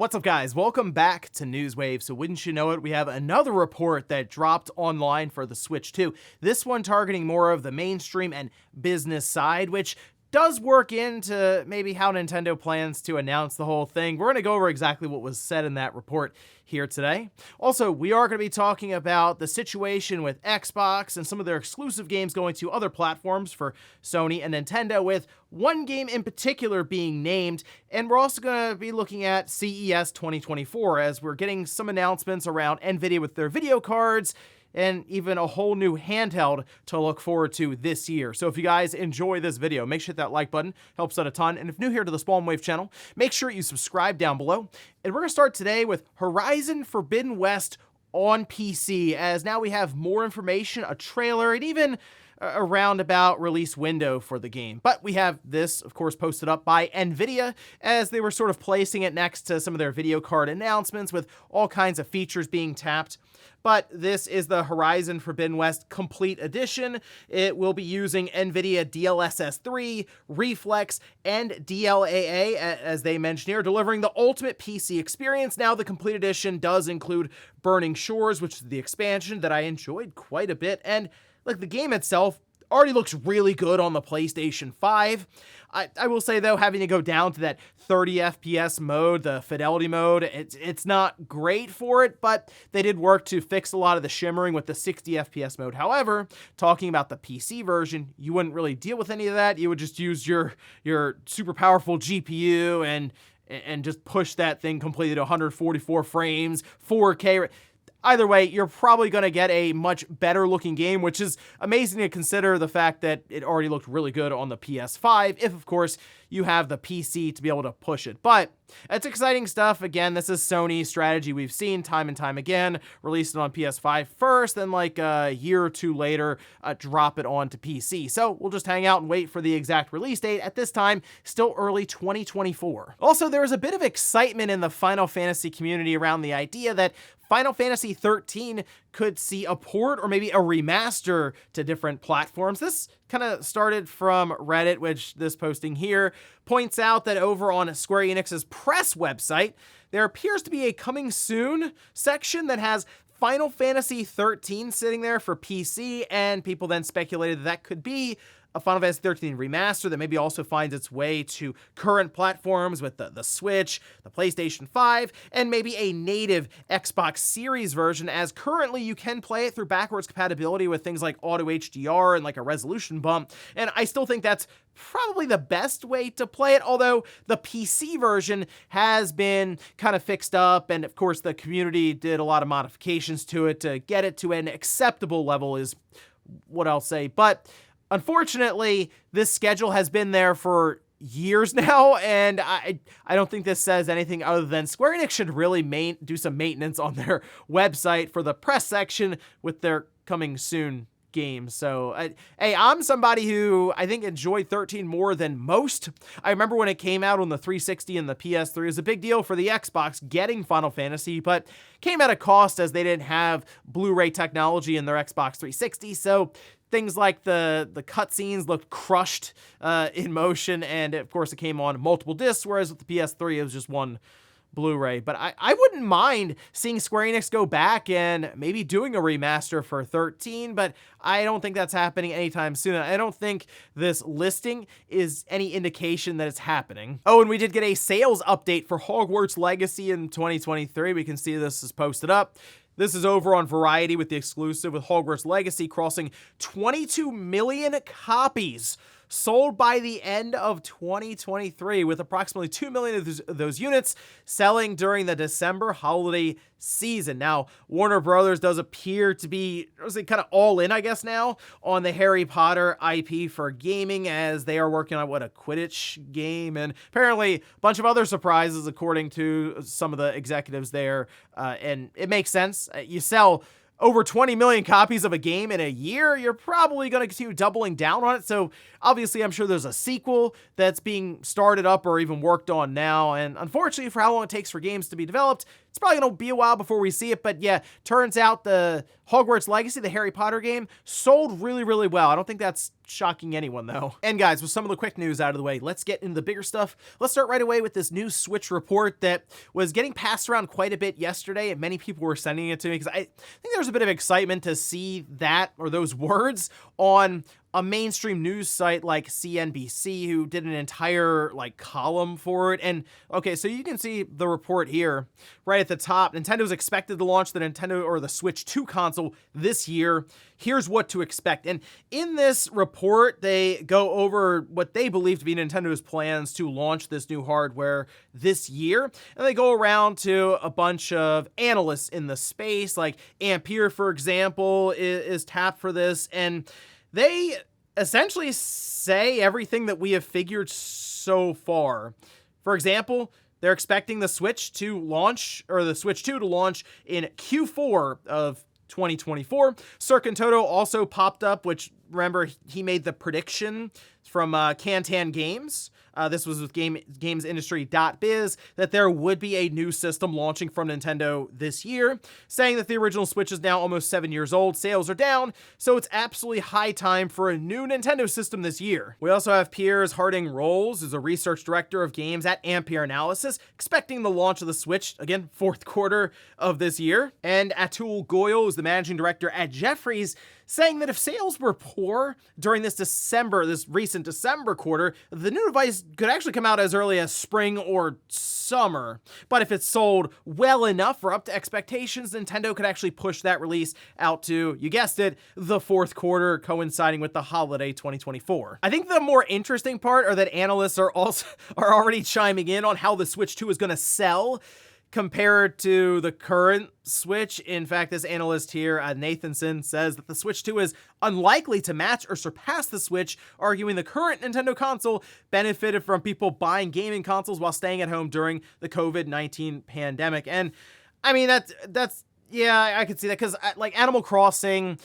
What's up, guys? Welcome back to Newswave. So wouldn't you know it, we have another report that dropped online for the Switch 2. This one targeting more of the mainstream and business side, which does work into maybe how Nintendo plans to announce the whole thing. We're going to go over exactly what was said in that report here today. Also, we are going to be talking about the situation with Xbox and some of their exclusive games going to other platforms for Sony and Nintendo, with one game in particular being named. And we're also going to be looking at CES 2024 as we're getting some announcements around Nvidia with their video cards, and even a whole new handheld to look forward to this year. So if you guys enjoy this video, make sure to hit that like button, helps out a ton. And if new here to the Spawn Wave channel, make sure you subscribe down below. And we're gonna start today with Horizon Forbidden West on PC, as now we have more information, a trailer, and even a roundabout release window for the game. But we have this, of course, posted up by Nvidia, as they were sort of placing it next to some of their video card announcements with all kinds of features being tapped. But this is the Horizon Forbidden West Complete Edition. It will be using Nvidia DLSS 3, Reflex, and DLAA, as they mentioned here, delivering the ultimate PC experience. Now, the Complete Edition does include Burning Shores, which is the expansion that I enjoyed quite a bit. And like, the game itself already looks really good on the PlayStation 5. I will say, though, having to go down to that 30 FPS mode, the fidelity mode, it's not great for it, but they did work to fix a lot of the shimmering with the 60 FPS mode. However, talking about the PC version, you wouldn't really deal with any of that. You would just use your super powerful GPU and just push that thing completely to 144 frames, 4K. Either way, you're probably going to get a much better looking game, which is amazing to consider the fact that it already looked really good on the PS5, if of course you have the PC to be able to push it. But it's exciting stuff. Again, this is Sony's strategy we've seen time and time again. Release it on PS5 first, then like a year or two later, drop it onto PC. So we'll just hang out and wait for the exact release date. At this time, still early 2024. Also, there was a bit of excitement in the Final Fantasy community around the idea that Final Fantasy XIII could see a port or maybe a remaster to different platforms. This kind of started from Reddit, which this posting here points out that over on Square Enix's press website, there appears to be a coming soon section that has Final Fantasy XIII sitting there for PC, and people then speculated that that could be a Final Fantasy XIII remaster that maybe also finds its way to current platforms with the Switch, the PlayStation 5, and maybe a native Xbox Series version, as currently you can play it through backwards compatibility with things like auto HDR and like a resolution bump. And I still think that's probably the best way to play it, although the PC version has been kind of fixed up, and of course the community did a lot of modifications to it to get it to an acceptable level is what I'll say. But unfortunately, this schedule has been there for years now, and I don't think this says anything other than Square Enix should really do some maintenance on their website for the press section with their coming soon games. So, hey, I'm somebody who I think enjoyed 13 more than most. I remember when it came out on the 360 and the PS3, it was a big deal for the Xbox getting Final Fantasy, but came at a cost as they didn't have Blu-ray technology in their Xbox 360, so things like the cutscenes looked crushed in motion, and of course it came on multiple discs, whereas with the PS3 it was just one Blu-ray. But I wouldn't mind seeing Square Enix go back and maybe doing a remaster for 13, but I don't think that's happening anytime soon. I don't think this listing is any indication that it's happening. Oh, and we did get a sales update for Hogwarts Legacy in 2023. We can see this is posted up. This is over on Variety with the exclusive, with Hogwarts Legacy crossing 22 million copies sold by the end of 2023, with approximately 2 million of those units selling during the December holiday season. Now, Warner Brothers does appear to be kind of all in, I guess, now on the Harry Potter IP for gaming, as they are working on a Quidditch game, and apparently a bunch of other surprises according to some of the executives there. And it makes sense. You sell over 20 million copies of a game in a year, you're probably going to continue doubling down on it. So obviously, I'm sure there's a sequel that's being started up or even worked on now. And unfortunately, for how long it takes for games to be developed, it's probably going to be a while before we see it. But yeah, turns out the Hogwarts Legacy, the Harry Potter game, sold really, really well. I don't think that's shocking anyone, though. And guys, with some of the quick news out of the way, let's get into the bigger stuff. Let's start right away with this new Switch report that was getting passed around quite a bit yesterday, and many people were sending it to me because I think there's a bit of excitement to see that, or those words, on a mainstream news site like CNBC, who did an entire column for it. And okay, so you can see the report here right at the top. Nintendo's expected to launch the Nintendo or the Switch 2 console this year. Here's what to expect. And in this report, they go over what they believe to be Nintendo's plans to launch this new hardware this year. And they go around to a bunch of analysts in the space, like Ampere, for example, is tapped for this. And they essentially say everything that we have figured so far. For example, they're expecting the Switch to launch, or the Switch 2 to launch in Q4 of 2024. Sir Kentoto also popped up, which, remember, he made the prediction from Kantan Games. This was with GamesIndustry.biz, that there would be a new system launching from Nintendo this year, saying that the original Switch is now almost 7 years old, sales are down, so it's absolutely high time for a new Nintendo system this year. We also have Piers Harding Rolls, who's a research director of games at Ampere Analysis, expecting the launch of the Switch, again, fourth quarter of this year. And Atul Goyal, who's the managing director at Jefferies, saying that if sales were poor during this recent December quarter, the new device could actually come out as early as spring or summer. But if it's sold well enough or up to expectations, Nintendo could actually push that release out to, you guessed it, the fourth quarter, coinciding with the holiday 2024. I think the more interesting part are that analysts are already chiming in on how the Switch 2 is going to sell compared to the current Switch. In fact, this analyst here, Nathanson, says that the Switch 2 is unlikely to match or surpass the Switch, arguing the current Nintendo console benefited from people buying gaming consoles while staying at home during the COVID-19 pandemic. And I mean, that's yeah, I could see that, because Animal Crossing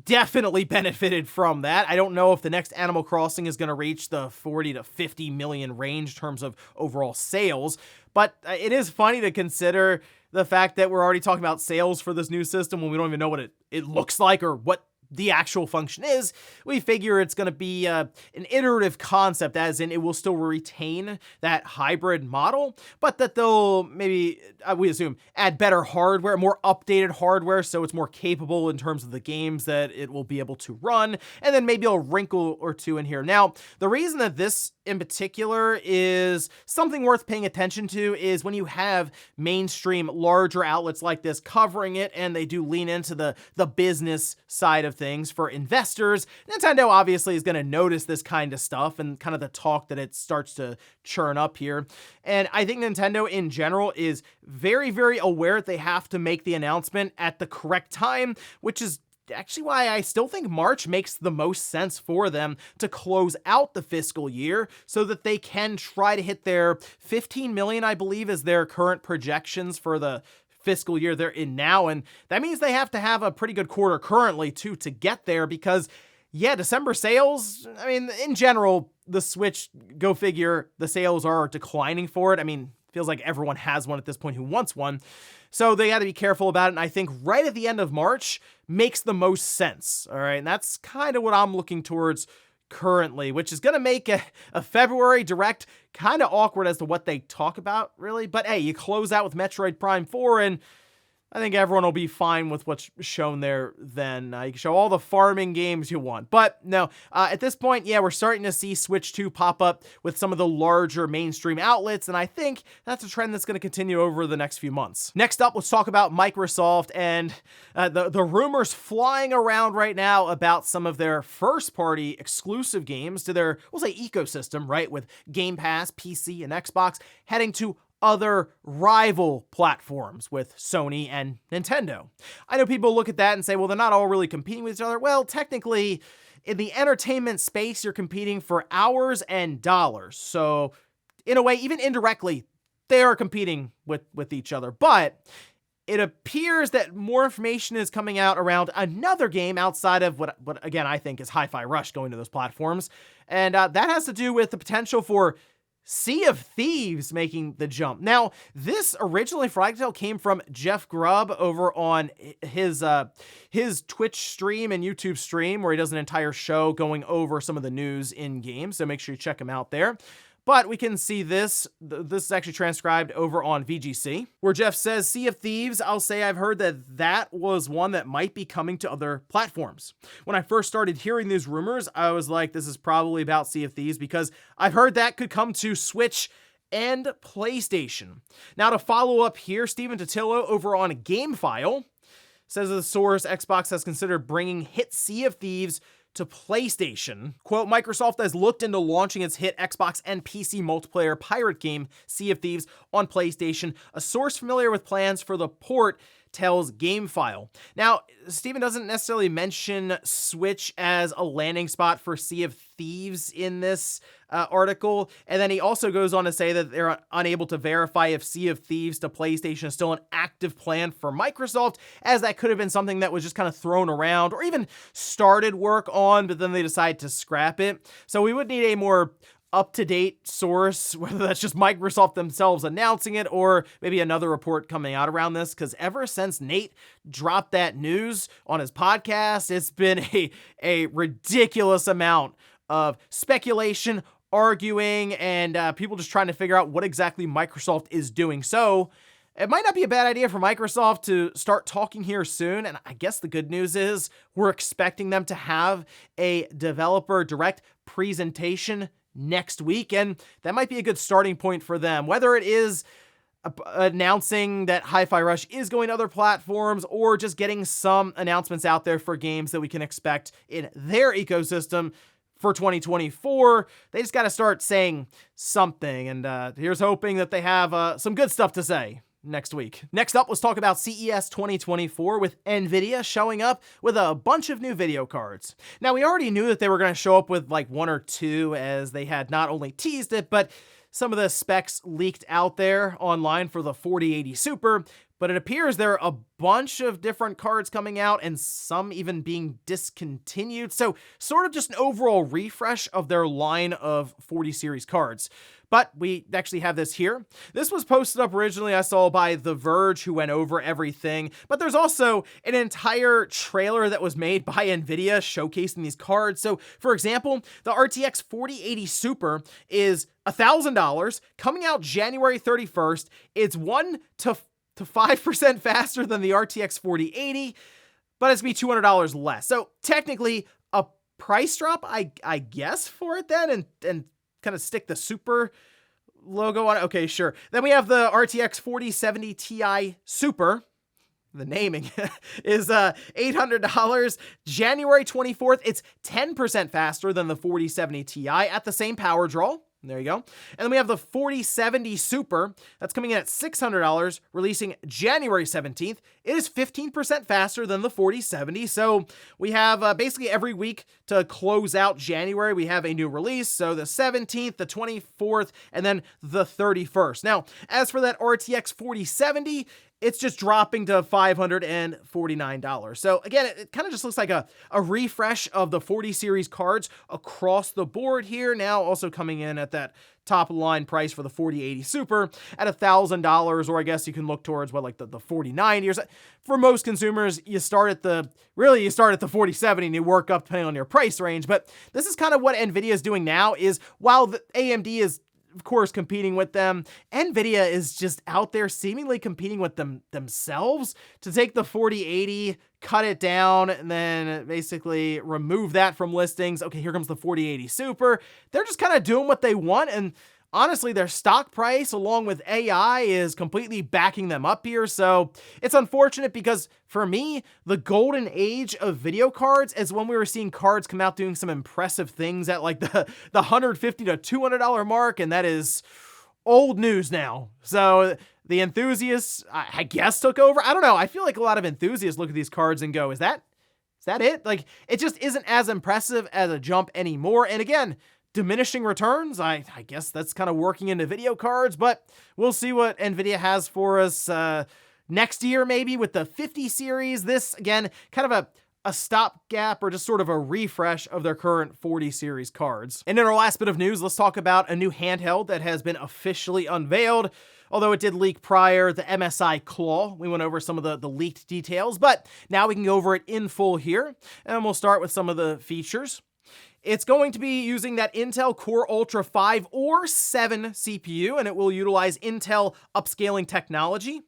definitely benefited from that. I don't know if the next Animal Crossing is going to reach the 40 to 50 million range in terms of overall sales, but it is funny to consider the fact that we're already talking about sales for this new system when we don't even know what it looks like or what the actual function is. We figure it's going to be an iterative concept, as in it will still retain that hybrid model, but that they'll maybe, we assume, add better hardware, more updated hardware, so it's more capable in terms of the games that it will be able to run, and then maybe a wrinkle or two in here. Now, the reason that this in particular is something worth paying attention to is when you have mainstream larger outlets like this covering it, and they do lean into the business side of things for investors. Nintendo obviously is going to notice this kind of stuff and kind of the talk that it starts to churn up here. And I think Nintendo in general is very, very aware that they have to make the announcement at the correct time, which is actually why I still think March makes the most sense for them to close out the fiscal year so that they can try to hit their 15 million, I believe, is their current projections for the fiscal year they're in now. And that means they have to have a pretty good quarter currently too to get there, because yeah, December sales, I mean, in general, the Switch, go figure, the sales are declining for it. I mean, feels like everyone has one at this point who wants one. So they got to be careful about it. And I think right at the end of March makes the most sense. All right. And that's kind of what I'm looking towards currently, which is going to make a February Direct kind of awkward as to what they talk about, really. But hey, you close out with Metroid Prime 4, and I think everyone will be fine with what's shown there then. You can show all the farming games you want. But no, at this point, yeah, we're starting to see Switch 2 pop up with some of the larger mainstream outlets, and I think that's a trend that's going to continue over the next few months. Next up, let's talk about Microsoft and the rumors flying around right now about some of their first-party exclusive games to their, we'll say, ecosystem, right, with Game Pass, PC, and Xbox, heading to other rival platforms with Sony and Nintendo. I know people look at that and say, well, they're not all really competing with each other. Well, technically, in the entertainment space, you're competing for hours and dollars. So, in a way, even indirectly, they are competing with each other. But it appears that more information is coming out around another game outside of what again, I think is Hi-Fi Rush going to those platforms. And that has to do with the potential for Sea of Thieves making the jump. Now, this originally for Tale came from Jeff Grubb over on his Twitch stream and YouTube stream, where he does an entire show going over some of the news in games. So make sure you check him out there. But we can see this. This is actually transcribed over on VGC, where Jeff says, Sea of Thieves, I'll say I've heard that was one that might be coming to other platforms. When I first started hearing these rumors, I was like, this is probably about Sea of Thieves, because I've heard that could come to Switch and PlayStation. Now, to follow up here, Stephen Totillo over on GameFile says the source, Xbox has considered bringing hit Sea of Thieves to PlayStation. Quote, Microsoft has looked into launching its hit Xbox and PC multiplayer pirate game, Sea of Thieves, on PlayStation. A source familiar with plans for the port tells GameFile. Now, Steven doesn't necessarily mention Switch as a landing spot for Sea of Thieves in this article, and then he also goes on to say that they're unable to verify if Sea of Thieves to PlayStation is still an active plan for Microsoft, as that could have been something that was just kind of thrown around or even started work on, but then they decided to scrap it. So we would need a more up-to-date source, whether that's just Microsoft themselves announcing it or maybe another report coming out around this, because ever since Nate dropped that news on his podcast, it's been a ridiculous amount of speculation, arguing, and people just trying to figure out what exactly Microsoft is doing. So it might not be a bad idea for Microsoft to start talking here soon, and I guess the good news is we're expecting them to have a developer direct presentation next week, and that might be a good starting point for them, whether it is announcing that Hi-Fi Rush is going to other platforms or just getting some announcements out there for games that we can expect in their ecosystem for 2024. They just got to start saying something, and here's hoping that they have some good stuff to say next week. Next up, let's talk about CES 2024 with Nvidia showing up with a bunch of new video cards. Now, we already knew that they were going to show up with like one or two, as they had not only teased it, but some of the specs leaked out there online for the 4080 Super, but it appears there are a bunch of different cards coming out and some even being discontinued. So sort of just an overall refresh of their line of 40 series cards. But we actually have this here. This was posted up originally, I saw, by The Verge, who went over everything. But there's also an entire trailer that was made by Nvidia showcasing these cards. So, for example, the RTX 4080 Super is $1,000, coming out January 31st. It's 1 to 5% faster than the RTX 4080, but it's going to be $200 less. So, technically, a price drop, I guess, for it then, and kind of stick the Super logo on it. Okay, sure. Then we have the RTX 4070 Ti Super. The naming is $800. January 24th, it's 10% faster than the 4070 Ti at the same power draw. There you go. And then we have the 4070 Super. That's coming in at $600, releasing January 17th. It is 15% faster than the 4070. So we have basically every week to close out January, we have a new release. So the 17th, the 24th, and then the 31st. Now, as for that RTX 4070, it's just dropping to $549. So again, it kind of just looks like a refresh of the 40 series cards across the board here. Now also coming in at that top line price for the 4080 Super at $1,000, or I guess you can look towards what, like the 4090 or so. For most consumers, you start at the 4070 and you work up depending on your price range. But this is kind of what Nvidia is doing now, is while the AMD is of course competing with them, Nvidia is just out there seemingly competing with themselves to take the 4080, cut it down, and then basically remove that from listings. Okay, here comes the 4080 Super. They're just kind of doing what they want, and honestly, their stock price along with AI is completely backing them up here. So it's unfortunate, because for me, the golden age of video cards is when we were seeing cards come out doing some impressive things at like the $150 to $200 mark. And that is old news now. So the enthusiasts, I guess, took over. I don't know. I feel like a lot of enthusiasts look at these cards and go, is that it? Like, it just isn't as impressive as a jump anymore. And again, diminishing returns, I guess that's kind of working into video cards, but we'll see what Nvidia has for us next year, maybe with the 50 series. This, again, kind of a stopgap or just sort of a refresh of their current 40 series cards. And in our last bit of news, let's talk about a new handheld that has been officially unveiled. Although it did leak prior, the MSI Claw. We went over some of the leaked details, but now we can go over it in full here. And we'll start with some of the features. It's going to be using that Intel Core Ultra 5 or 7 CPU, and it will utilize Intel upscaling technology.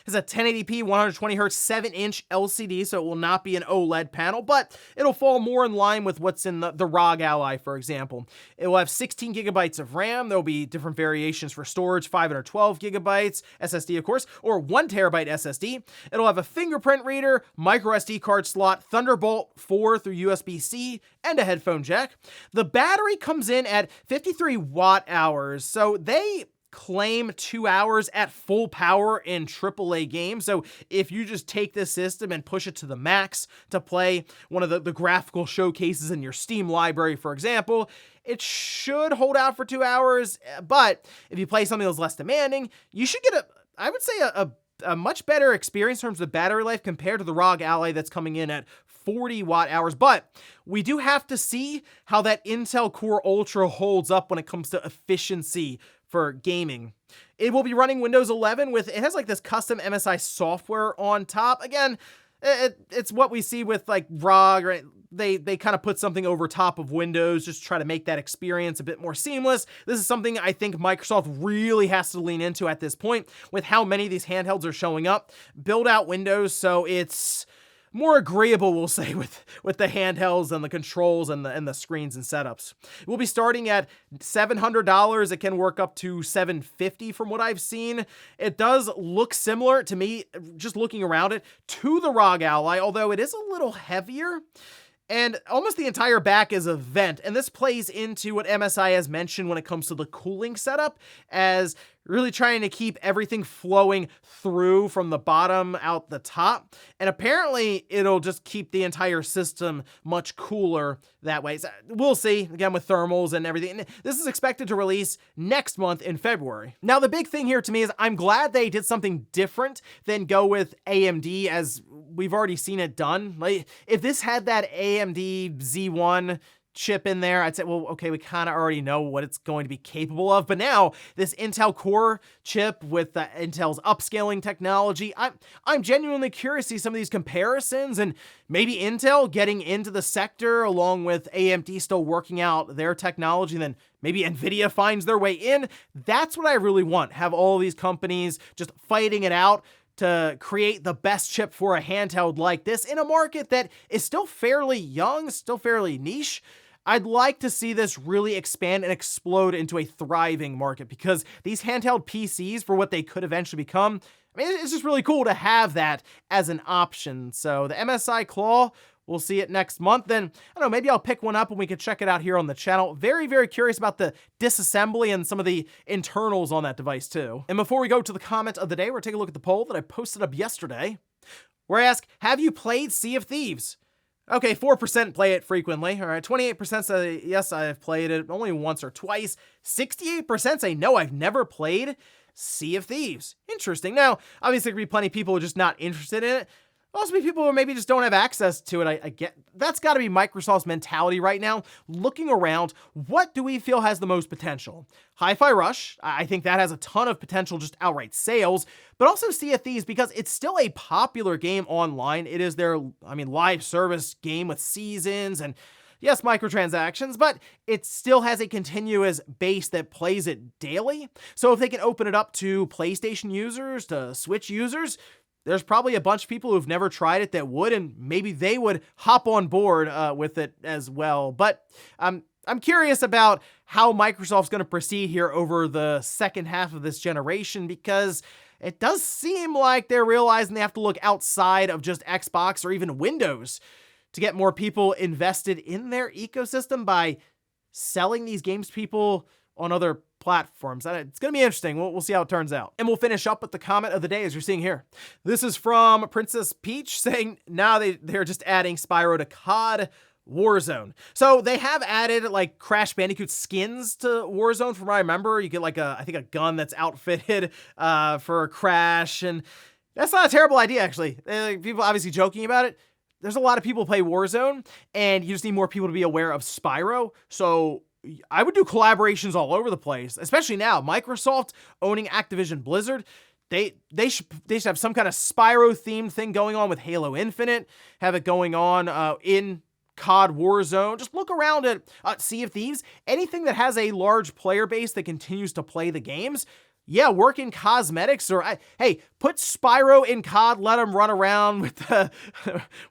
It's a 1080p 120Hz 7-inch LCD, so it will not be an OLED panel, but it'll fall more in line with what's in the ROG Ally, for example. It will have 16 gigabytes of RAM. There'll be different variations for storage, 512 gigabytes, SSD, of course, or 1 terabyte SSD. It'll have a fingerprint reader, micro SD card slot, Thunderbolt 4 through USB-C, and a headphone jack. The battery comes in at 53 watt hours, so they claim 2 hours at full power in AAA games. So if you just take this system and push it to the max to play one of the graphical showcases in your Steam library, for example, it should hold out for 2 hours. But if you play something that's less demanding, you should get I would say a much better experience in terms of battery life compared to the ROG Ally that's coming in at 40 watt hours. But we do have to see how that Intel Core Ultra holds up when it comes to efficiency for gaming. It will be running Windows 11 it has like this custom MSI software on top. Again, it's what we see with like ROG, right? They kind of put something over top of Windows, just try to make that experience a bit more seamless. This is something I think Microsoft really has to lean into at this point with how many of these handhelds are showing up. Build out Windows so it's more agreeable, we'll say, with the handhelds and the controls and the screens and setups. It will be starting at $700. It can work up to $750 from what I've seen. It does look similar to me, just looking around it, to the ROG Ally, although it is a little heavier. And almost the entire back is a vent, and this plays into what MSI has mentioned when it comes to the cooling setup, as really trying to keep everything flowing through from the bottom out the top. And apparently it'll just keep the entire system much cooler that way. So we'll see, again, with thermals and everything. This is expected to release next month in February. Now, the big thing here to me is I'm glad they did something different than go with AMD, as we've already seen it done. Like, if this had that AMD Z1 chip in there, I'd say, well, okay, we kind of already know what it's going to be capable of. But now this Intel Core chip with Intel's upscaling technology, I'm genuinely curious to see some of these comparisons, and maybe Intel getting into the sector along with AMD still working out their technology, and then maybe Nvidia finds their way in. That's what I really want. Have all these companies just fighting it out to create the best chip for a handheld like this in a market that is still fairly young, still fairly niche. I'd like to see this really expand and explode into a thriving market, because these handheld PCs, for what they could eventually become, I mean, it's just really cool to have that as an option. So the MSI Claw, we'll see it next month. Then, I don't know, maybe I'll pick one up and we can check it out here on the channel. Very, very curious about the disassembly and some of the internals on that device too. And before we go to the comment of the day, we're taking a look at the poll that I posted up yesterday, where I ask, have you played Sea of Thieves? Okay, 4% play it frequently. All right, 28% say, yes, I've played it only once or twice. 68% say, no, I've never played Sea of Thieves. Interesting. Now, obviously, there could be plenty of people who are just not interested in it. Also be people who maybe just don't have access to it. I get that's got to be Microsoft's mentality right now. Looking around, what do we feel has the most potential? Hi-Fi Rush, I think that has a ton of potential, just outright sales, but also Sea of Thieves, because it's still a popular game online. It is their, live service game with seasons and, yes, microtransactions, but it still has a continuous base that plays it daily. So if they can open it up to PlayStation users, to Switch users, there's probably a bunch of people who've never tried it that would, and maybe they would hop on board with it as well. But I'm curious about how Microsoft's going to proceed here over the second half of this generation, because it does seem like they're realizing they have to look outside of just Xbox or even Windows to get more people invested in their ecosystem by selling these games to people on other platforms. It's going to be interesting. We'll see how it turns out. And we'll finish up with the comment of the day, as you're seeing here. This is from Princess Peach saying, now they're just adding Spyro to COD Warzone. So they have added like Crash Bandicoot skins to Warzone. From what I remember, you get like I think a gun that's outfitted for Crash, and that's not a terrible idea, actually. People obviously joking about it. there's a lot of people who play Warzone, and you just need more people to be aware of Spyro. So I would do collaborations all over the place, especially now. Microsoft owning Activision Blizzard, they should have some kind of Spyro-themed thing going on with Halo Infinite, have it going on in COD Warzone. Just look around at Sea of Thieves. Anything that has a large player base that continues to play the games, yeah, work in cosmetics, or hey, put Spyro in COD, let him run around with the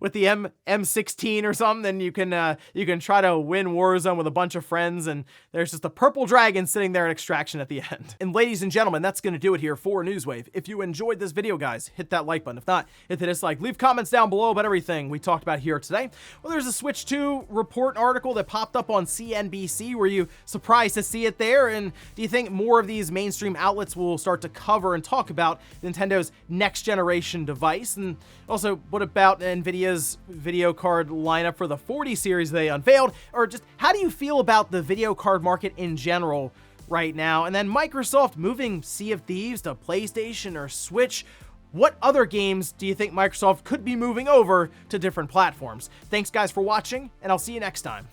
with the M16 or something, and you can try to win Warzone with a bunch of friends, and there's just a purple dragon sitting there at Extraction at the end. And ladies and gentlemen, that's gonna do it here for Newswave. If you enjoyed this video, guys, hit that like button. If not, hit the dislike. Leave comments down below about everything we talked about here today. Well, there's a Switch 2 report article that popped up on CNBC. Were you surprised to see it there? And do you think more of these mainstream outlets will start to cover and talk about Nintendo's next generation device? And also, what about Nvidia's video card lineup for the 40 series they unveiled? Or just how do you feel about the video card market in general right now? And then Microsoft moving Sea of Thieves to PlayStation or Switch. What other games do you think Microsoft could be moving over to different platforms? Thanks guys for watching, and I'll see you next time.